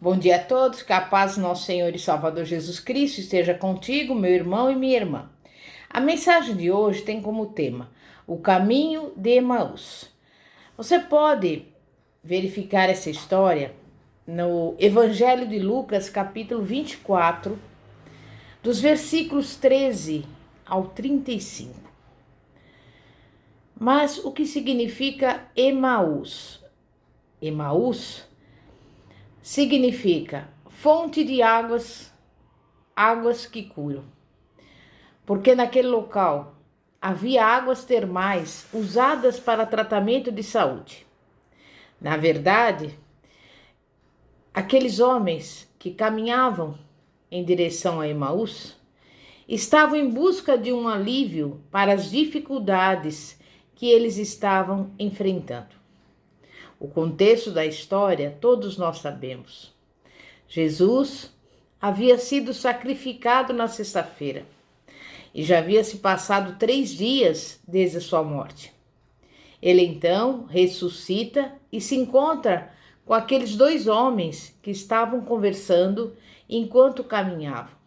Bom dia a todos, que a paz do nosso Senhor e Salvador Jesus Cristo esteja contigo, meu irmão e minha irmã. A mensagem de hoje tem como tema o caminho de Emaús. Você pode verificar essa história no Evangelho de Lucas, capítulo 24, dos versículos 13 ao 35. Mas o que significa Emaús? Emaús significa fonte de águas que curam. Porque naquele local havia águas termais usadas para tratamento de saúde. Na verdade, aqueles homens que caminhavam em direção a Emaús estavam em busca de um alívio para as dificuldades que eles estavam enfrentando. O contexto da história todos nós sabemos. Jesus havia sido sacrificado na sexta-feira e já havia se passado 3 dias desde a sua morte. Ele então ressuscita e se encontra com aqueles 2 homens que estavam conversando enquanto caminhavam.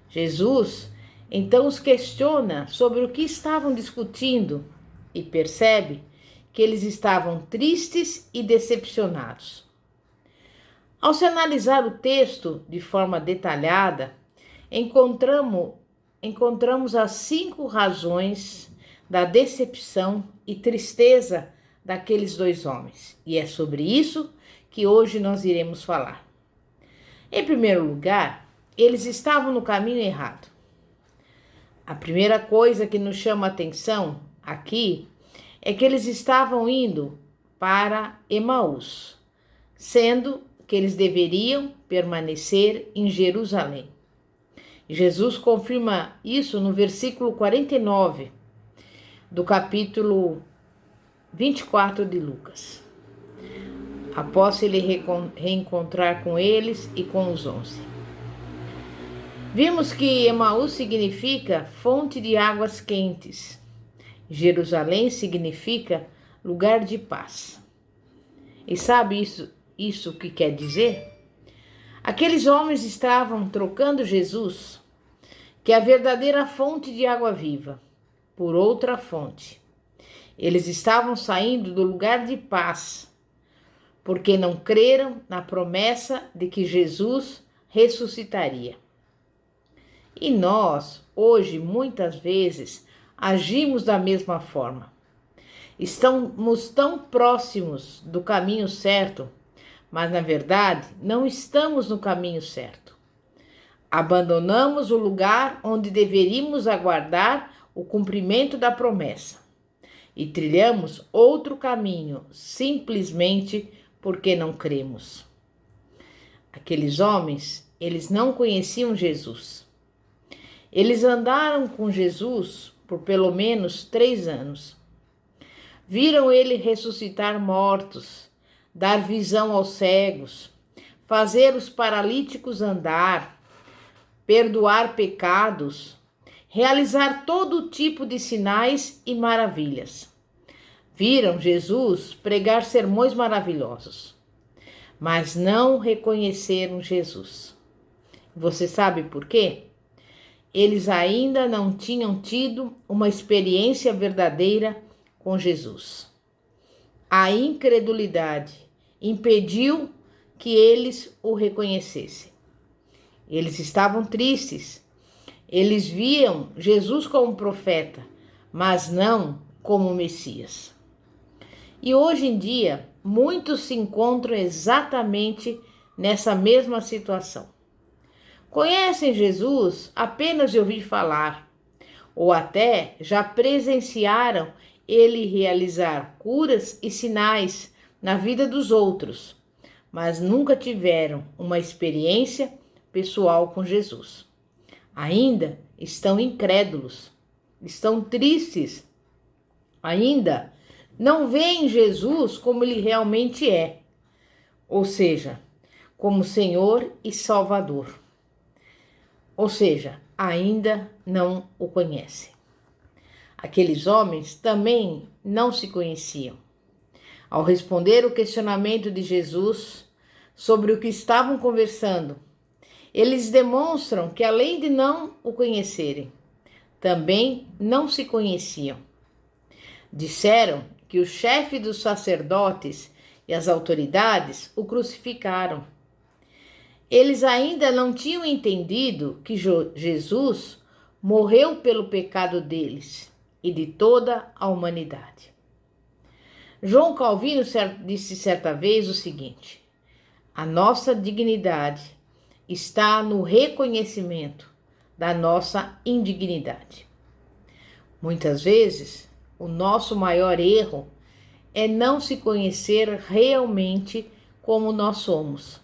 Jesus então os questiona sobre o que estavam discutindo e percebe que eles estavam tristes e decepcionados. Ao se analisar o texto de forma detalhada, encontramos as 5 razões da decepção e tristeza daqueles 2 homens. E é sobre isso que hoje nós iremos falar. Em primeiro lugar, eles estavam no caminho errado. A primeira coisa que nos chama a atenção aqui é que eles estavam indo para Emaús, sendo que eles deveriam permanecer em Jerusalém. Jesus confirma isso no versículo 49 do capítulo 24 de Lucas. Após ele reencontrar com eles e com os 11. Vimos que Emaús significa fonte de águas quentes. Jerusalém significa lugar de paz. E sabe isso o que quer dizer? Aqueles homens estavam trocando Jesus, que é a verdadeira fonte de água viva, por outra fonte. Eles estavam saindo do lugar de paz, porque não creram na promessa de que Jesus ressuscitaria. E nós, hoje, muitas vezes, agimos da mesma forma. Estamos tão próximos do caminho certo, mas na verdade não estamos no caminho certo. Abandonamos o lugar onde deveríamos aguardar o cumprimento da promessa e trilhamos outro caminho simplesmente porque não cremos. Aqueles homens, eles não conheciam Jesus. Eles andaram com Jesus por pelo menos 3 anos. Viram ele ressuscitar mortos, dar visão aos cegos, fazer os paralíticos andar, perdoar pecados, realizar todo tipo de sinais e maravilhas. Viram Jesus pregar sermões maravilhosos, mas não reconheceram Jesus. Você sabe por quê? Eles ainda não tinham tido uma experiência verdadeira com Jesus. A incredulidade impediu que eles o reconhecessem. Eles estavam tristes. Eles viam Jesus como profeta, mas não como Messias. E hoje em dia, muitos se encontram exatamente nessa mesma situação. Conhecem Jesus apenas de ouvir falar, ou até já presenciaram ele realizar curas e sinais na vida dos outros, mas nunca tiveram uma experiência pessoal com Jesus. Ainda estão incrédulos, estão tristes, ainda não veem Jesus como ele realmente é, ou seja, como Senhor e Salvador. Ou seja, ainda não o conhecem. Aqueles homens também não se conheciam. Ao responder o questionamento de Jesus sobre o que estavam conversando. Eles demonstram que, além de não o conhecerem, também não se conheciam. Disseram que o chefe dos sacerdotes e as autoridades o crucificaram. Eles ainda não tinham entendido que Jesus morreu pelo pecado deles e de toda a humanidade. João Calvino disse certa vez o seguinte: a nossa dignidade está no reconhecimento da nossa indignidade. Muitas vezes, o nosso maior erro é não se conhecer realmente como nós somos.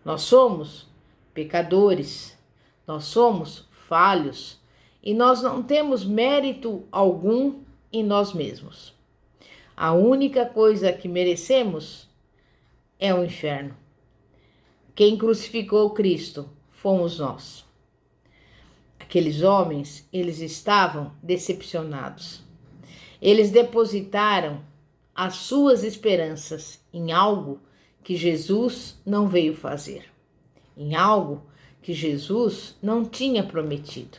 Nós somos pecadores, nós somos falhos e nós não temos mérito algum em nós mesmos. A única coisa que merecemos é o inferno. Quem crucificou Cristo fomos nós. Aqueles homens, eles estavam decepcionados. Eles depositaram as suas esperanças em algo que Jesus não veio fazer, em algo que Jesus não tinha prometido.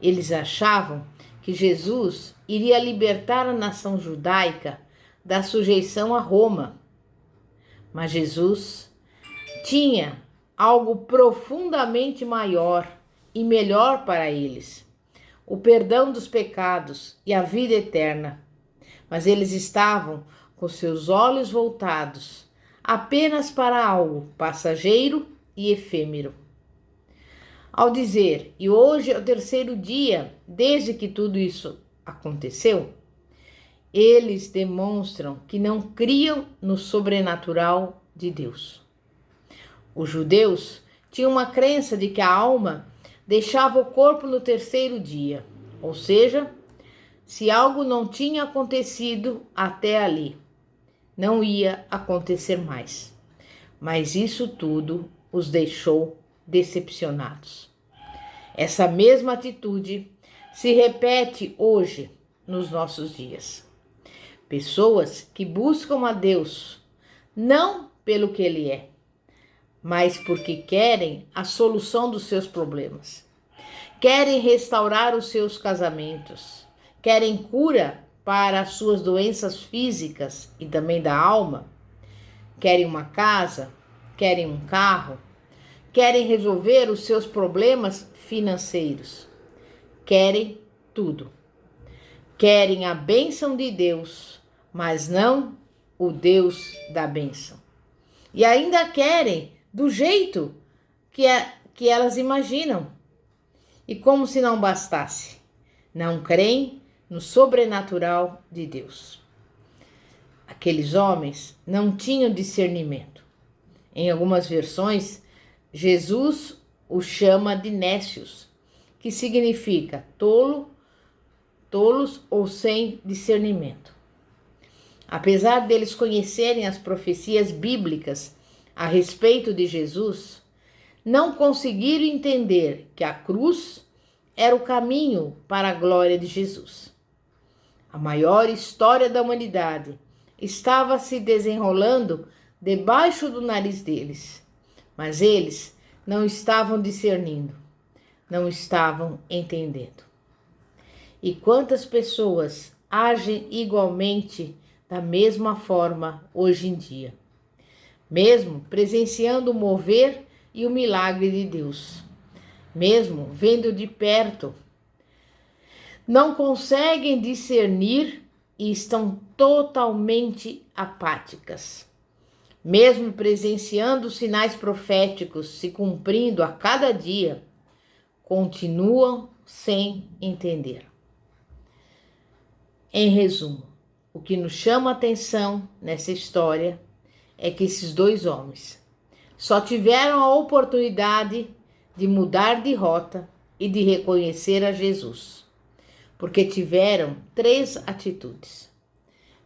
Eles achavam que Jesus iria libertar a nação judaica da sujeição a Roma, mas Jesus tinha algo profundamente maior e melhor para eles: o perdão dos pecados e a vida eterna. Mas eles estavam com seus olhos voltados apenas para algo passageiro e efêmero. Ao dizer, e hoje é o terceiro dia desde que tudo isso aconteceu, eles demonstram que não criam no sobrenatural de Deus. Os judeus tinham uma crença de que a alma deixava o corpo no terceiro dia, ou seja, se algo não tinha acontecido até ali, não ia acontecer mais. Mas isso tudo os deixou decepcionados. Essa mesma atitude se repete hoje nos nossos dias. Pessoas que buscam a Deus não pelo que Ele é, mas porque querem a solução dos seus problemas. Querem restaurar os seus casamentos, querem cura para as suas doenças físicas e também da alma, querem uma casa, querem um carro, querem resolver os seus problemas financeiros, querem tudo. Querem a bênção de Deus, mas não o Deus da bênção. E ainda querem do jeito que elas imaginam. E como se não bastasse, não creem no sobrenatural de Deus. Aqueles homens não tinham discernimento. Em algumas versões, Jesus os chama de nécios, que significa tolos ou sem discernimento. Apesar deles conhecerem as profecias bíblicas a respeito de Jesus, não conseguiram entender que a cruz era o caminho para a glória de Jesus. A maior história da humanidade estava se desenrolando debaixo do nariz deles, mas eles não estavam discernindo, não estavam entendendo. E quantas pessoas agem igualmente da mesma forma hoje em dia, mesmo presenciando o mover e o milagre de Deus, mesmo vendo de perto, não conseguem discernir e estão totalmente apáticas. Mesmo presenciando os sinais proféticos se cumprindo a cada dia, continuam sem entender. Em resumo, o que nos chama a atenção nessa história é que esses dois homens só tiveram a oportunidade de mudar de rota e de reconhecer a Jesus, porque tiveram 3 atitudes.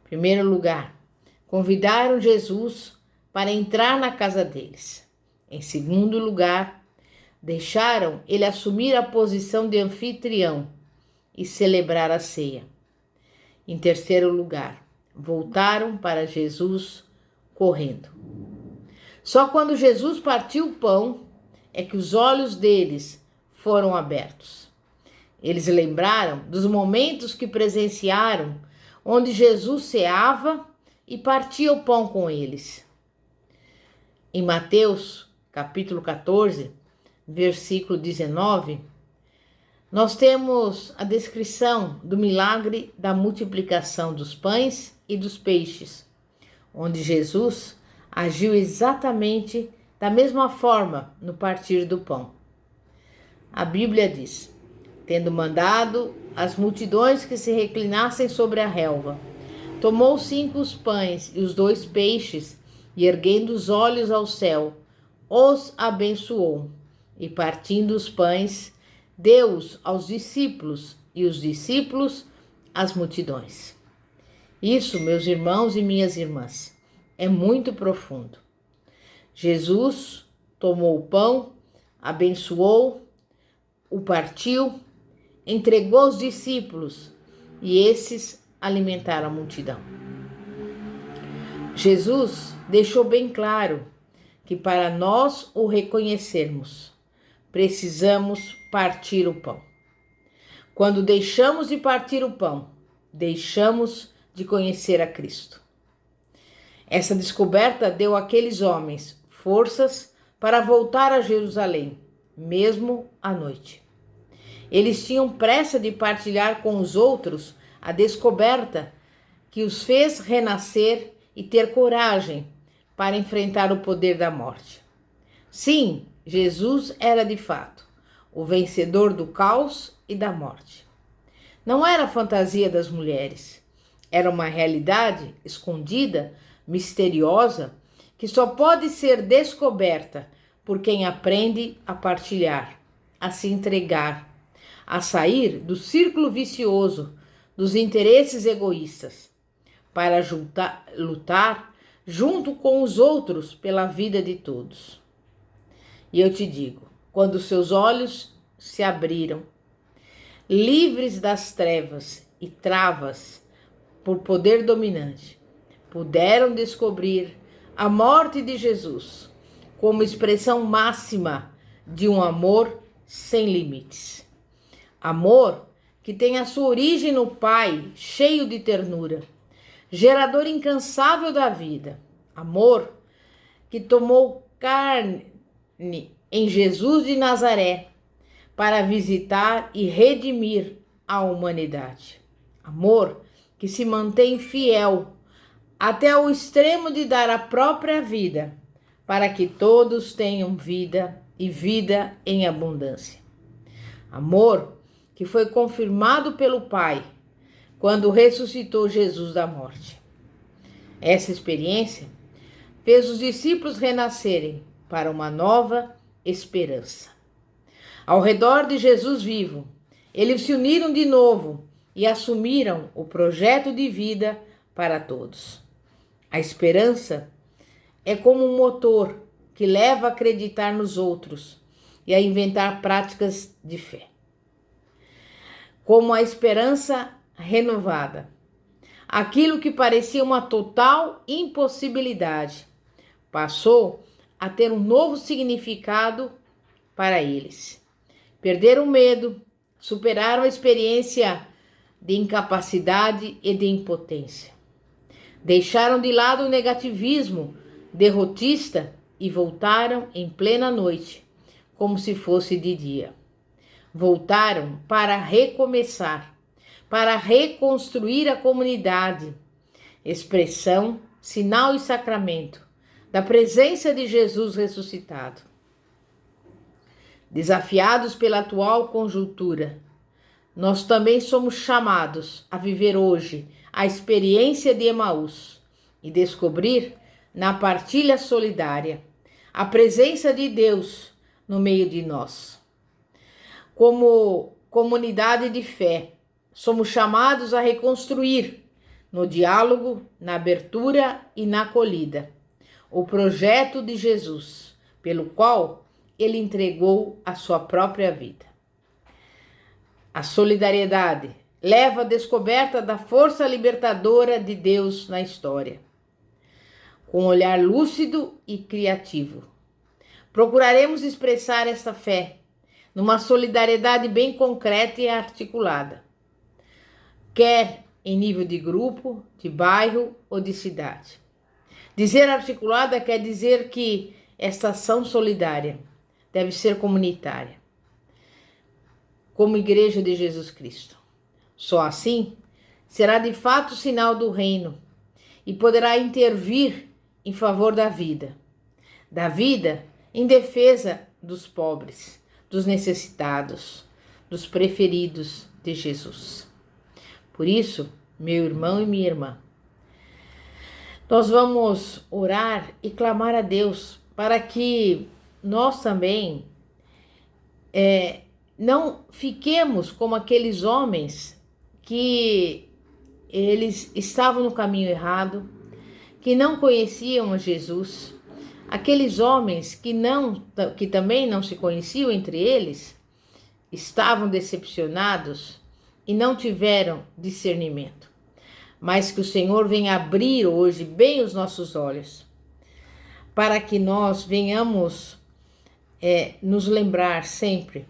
Em primeiro lugar, convidaram Jesus para entrar na casa deles. Em segundo lugar, deixaram ele assumir a posição de anfitrião e celebrar a ceia. Em terceiro lugar, voltaram para Jesus correndo. Só quando Jesus partiu o pão é que os olhos deles foram abertos. Eles lembraram dos momentos que presenciaram, onde Jesus ceava e partia o pão com eles. Em Mateus, capítulo 14, versículo 19, nós temos a descrição do milagre da multiplicação dos pães e dos peixes, onde Jesus agiu exatamente da mesma forma no partir do pão. A Bíblia diz: tendo mandado as multidões que se reclinassem sobre a relva, tomou 5 os pães e os 2 peixes, e erguendo os olhos ao céu, os abençoou, e partindo os pães, deu-os aos discípulos, e os discípulos às multidões. Isso, meus irmãos e minhas irmãs, é muito profundo. Jesus tomou o pão, abençoou, o partiu, entregou aos discípulos e esses alimentaram a multidão. Jesus deixou bem claro que para nós o reconhecermos, precisamos partir o pão. Quando deixamos de partir o pão, deixamos de conhecer a Cristo. Essa descoberta deu àqueles homens forças para voltar a Jerusalém, mesmo à noite. Eles tinham pressa de partilhar com os outros a descoberta que os fez renascer e ter coragem para enfrentar o poder da morte. Sim, Jesus era de fato o vencedor do caos e da morte. Não era a fantasia das mulheres, era uma realidade escondida, misteriosa, que só pode ser descoberta por quem aprende a partilhar, a se entregar, a sair do círculo vicioso dos interesses egoístas, para lutar junto com os outros pela vida de todos. E eu te digo, quando seus olhos se abriram, livres das trevas e travas por poder dominante, puderam descobrir a morte de Jesus como expressão máxima de um amor sem limites. Amor que tem a sua origem no Pai, cheio de ternura, gerador incansável da vida. Amor que tomou carne em Jesus de Nazaré para visitar e redimir a humanidade. Amor que se mantém fiel até o extremo de dar a própria vida para que todos tenham vida e vida em abundância. Amor que foi confirmado pelo Pai quando ressuscitou Jesus da morte. Essa experiência fez os discípulos renascerem para uma nova esperança. Ao redor de Jesus vivo, eles se uniram de novo e assumiram o projeto de vida para todos. A esperança é como um motor que leva a acreditar nos outros e a inventar práticas de fé. Como a esperança renovada. Aquilo que parecia uma total impossibilidade passou a ter um novo significado para eles. Perderam o medo, superaram a experiência de incapacidade e de impotência. Deixaram de lado o negativismo derrotista e voltaram em plena noite, como se fosse de dia. Voltaram para recomeçar, para reconstruir a comunidade, expressão, sinal e sacramento da presença de Jesus ressuscitado. Desafiados pela atual conjuntura, nós também somos chamados a viver hoje a experiência de Emaús e descobrir na partilha solidária a presença de Deus no meio de nós. Como comunidade de fé, somos chamados a reconstruir, no diálogo, na abertura e na acolhida, o projeto de Jesus, pelo qual ele entregou a sua própria vida. A solidariedade leva à descoberta da força libertadora de Deus na história. com um olhar lúcido e criativo. Procuraremos expressar esta fé numa solidariedade bem concreta e articulada, quer em nível de grupo, de bairro ou de cidade. Dizer articulada quer dizer que esta ação solidária deve ser comunitária, como Igreja de Jesus Cristo. Só assim será de fato sinal do reino e poderá intervir em favor da vida em defesa dos pobres, dos necessitados, dos preferidos de Jesus. Por isso, meu irmão e minha irmã, nós vamos orar e clamar a Deus para que nós também não fiquemos como aqueles homens que eles estavam no caminho errado, que não conheciam a Jesus, aqueles homens que também não se conheciam entre eles, estavam decepcionados e não tiveram discernimento. Mas que o Senhor venha abrir hoje bem os nossos olhos, para que nós venhamos nos lembrar sempre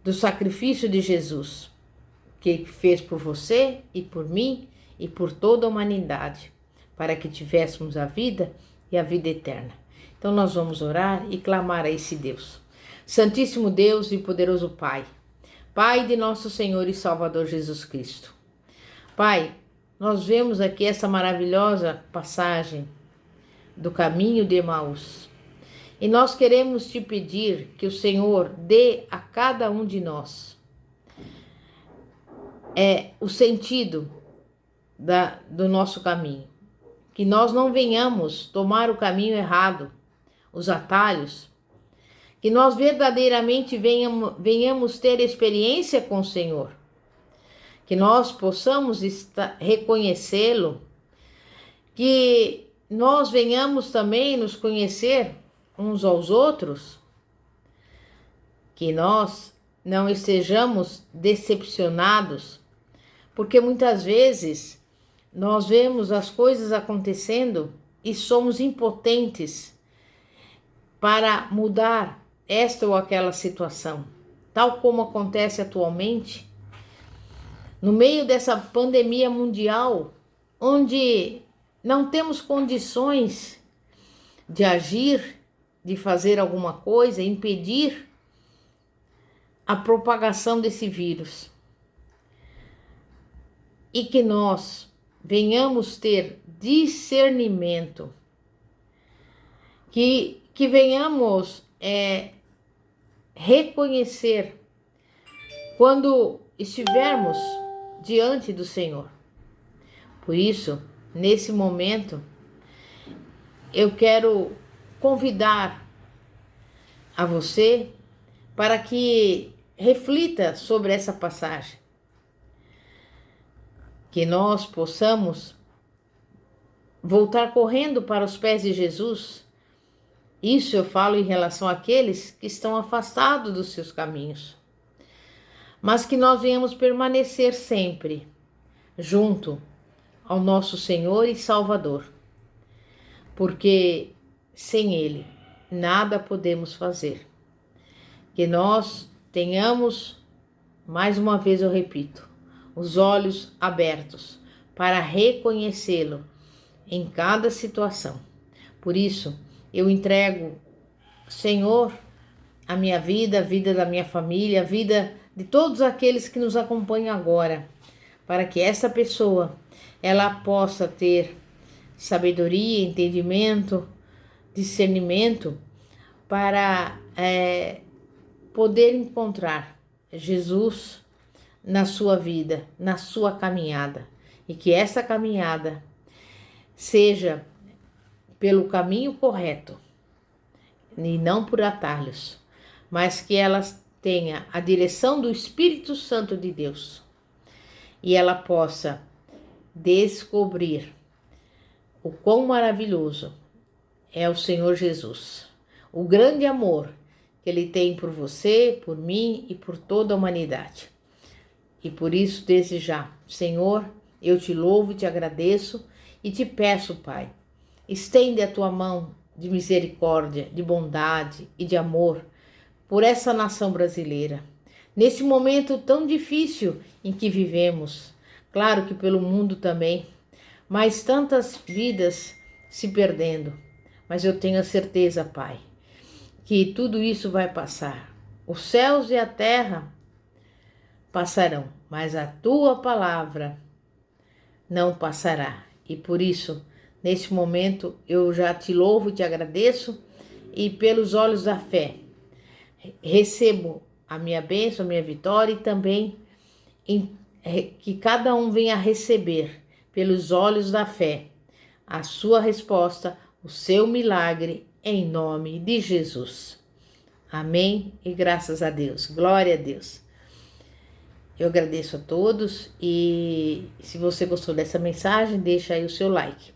do sacrifício de Jesus, que fez por você e por mim e por toda a humanidade, para que tivéssemos a vida e a vida eterna. Então nós vamos orar e clamar a esse Deus. Santíssimo Deus e poderoso Pai, Pai de nosso Senhor e Salvador Jesus Cristo. Pai, nós vemos aqui essa maravilhosa passagem do caminho de Emaús. E nós queremos te pedir que o Senhor dê a cada um de nós o sentido do nosso caminho. Que nós não venhamos tomar o caminho errado, os atalhos. Que nós verdadeiramente venhamos ter experiência com o Senhor. Que nós possamos reconhecê-lo. Que nós venhamos também nos conhecer uns aos outros, que nós não estejamos decepcionados, porque muitas vezes nós vemos as coisas acontecendo e somos impotentes para mudar esta ou aquela situação, tal como acontece atualmente, no meio dessa pandemia mundial, onde não temos condições de agir, de fazer alguma coisa, impedir a propagação desse vírus. E que nós venhamos ter discernimento, que venhamos reconhecer quando estivermos diante do Senhor. Por isso, nesse momento, eu quero convidar a você para que reflita sobre essa passagem, que nós possamos voltar correndo para os pés de Jesus. Isso eu falo em relação àqueles que estão afastados dos seus caminhos, mas que nós venhamos permanecer sempre junto ao nosso Senhor e Salvador, porque sem Ele nada podemos fazer. Que nós tenhamos, mais uma vez eu repito, os olhos abertos para reconhecê-lo em cada situação. Por isso, eu entrego, Senhor, a minha vida, a vida da minha família, a vida de todos aqueles que nos acompanham agora, para que essa pessoa ela possa ter sabedoria, entendimento, discernimento para poder encontrar Jesus na sua vida, na sua caminhada, e que essa caminhada seja pelo caminho correto e não por atalhos, mas que ela tenha a direção do Espírito Santo de Deus e ela possa descobrir o quão maravilhoso é o Senhor Jesus, o grande amor que Ele tem por você, por mim e por toda a humanidade. E por isso, desde já, Senhor, eu te louvo, te agradeço e te peço, Pai, Estende a tua mão de misericórdia, de bondade e de amor por essa nação brasileira. Neste momento tão difícil em que vivemos, claro que pelo mundo também, mas tantas vidas se perdendo. Mas eu tenho a certeza, Pai, que tudo isso vai passar. Os céus e a terra passarão, mas a tua palavra não passará. E por isso, neste momento, eu já te louvo, te agradeço e pelos olhos da fé recebo a minha bênção, a minha vitória e também que cada um venha receber pelos olhos da fé a sua resposta, o seu milagre em nome de Jesus. Amém e graças a Deus. Glória a Deus. Eu agradeço a todos e se você gostou dessa mensagem, deixa aí o seu like.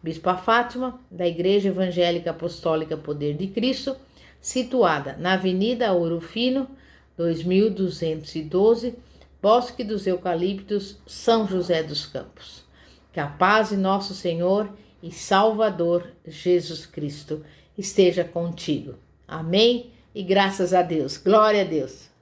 Bispa Fátima, da Igreja Evangélica Apostólica Poder de Cristo, situada na Avenida Ouro Fino, 2212, Bosque dos Eucaliptos, São José dos Campos. Que a paz de nosso Senhor e Salvador Jesus Cristo esteja contigo. Amém e graças a Deus. Glória a Deus.